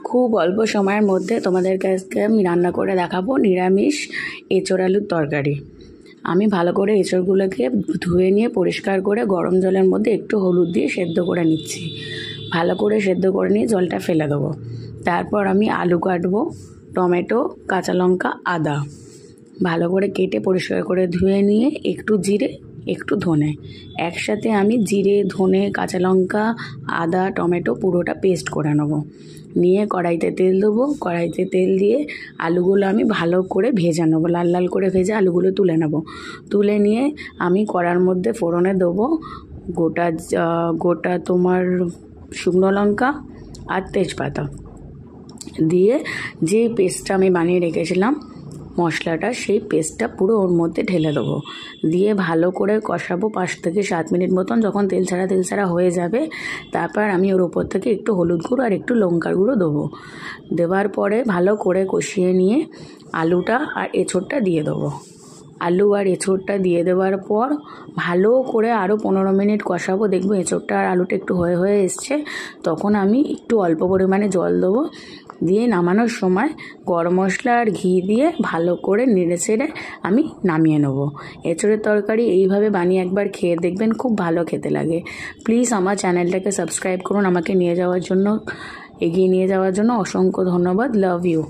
খুব অল্প সময়ের মধ্যে তোমাদেরকে আজকে আমি রান্না করে দেখাবো নিরামিষ এঁচোড় আলুর তরকারি। আমি ভালো করে এঁচোড়গুলোকে ধুয়ে নিয়ে পরিষ্কার করে গরম জলের মধ্যে একটু হলুদ দিয়ে সেদ্ধ করে নিচ্ছি। ভালো করে সেদ্ধ করে নিয়ে জলটা ফেলে দেবো। তারপর আমি আলু কাটবো, টমেটো, কাঁচা লঙ্কা, আদা ভালো করে কেটে পরিষ্কার করে ধুয়ে নিয়ে একটু জিরে, একটু ধনে একসাথে আমি জিরে, ধনে, কাঁচা লঙ্কা, আদা, টমেটো পুরোটা পেস্ট করে নেবো। নিয়ে কড়াইতে তেল দেবো। কড়াইতে তেল দিয়ে আলুগুলো আমি ভালো করে ভেজে নেবো, লাল লাল করে ভেজে আলুগুলো তুলে নেবো। তুলে নিয়ে আমি কড়ার মধ্যে ফোড়নে দেবো গোটা তোমার শুকনো লঙ্কা আর তেজপাতা দিয়ে যে পেস্টটা আমি বানিয়ে রেখেছিলাম মশলাটা, সেই পেস্টটা পুরো ওর মধ্যে ঢেলে দেবো। দিয়ে ভালো করে কষাবো 5 থেকে 7 মিনিট মতন। যখন তেল ছাড়া হয়ে যাবে তারপর আমি ওর ওপর থেকে একটু হলুদ গুঁড়ো আর একটু লঙ্কার গুঁড়ো দেবো। দেওয়ার পরে ভালো করে কষিয়ে নিয়ে আলুটা আর এঁচোড়টা দিয়ে দেবো। আলু আর এঁচোড়টা দিয়ে দেওয়ার পর ভালো করে আরও 15 মিনিট কষাবো। দেখবো এঁচোড়টা আর আলুটা একটু হয়ে এসছে, তখন আমি একটু অল্প পরিমাণে জল দেবো। দিয়ে নামানোর সময় গরম মশলা আর ঘি দিয়ে ভালো করে নেড়ে চেড়ে আমি নামিয়ে নেবো। এঁচোড়ের তরকারি এইভাবে বানিয়ে একবার খেয়ে দেখবেন, খুব ভালো খেতে লাগে। প্লিজ আমার চ্যানেলটাকে সাবস্ক্রাইব করুন। আমাকে এগিয়ে নিয়ে যাওয়ার জন্য অসংখ্য ধন্যবাদ। Love you.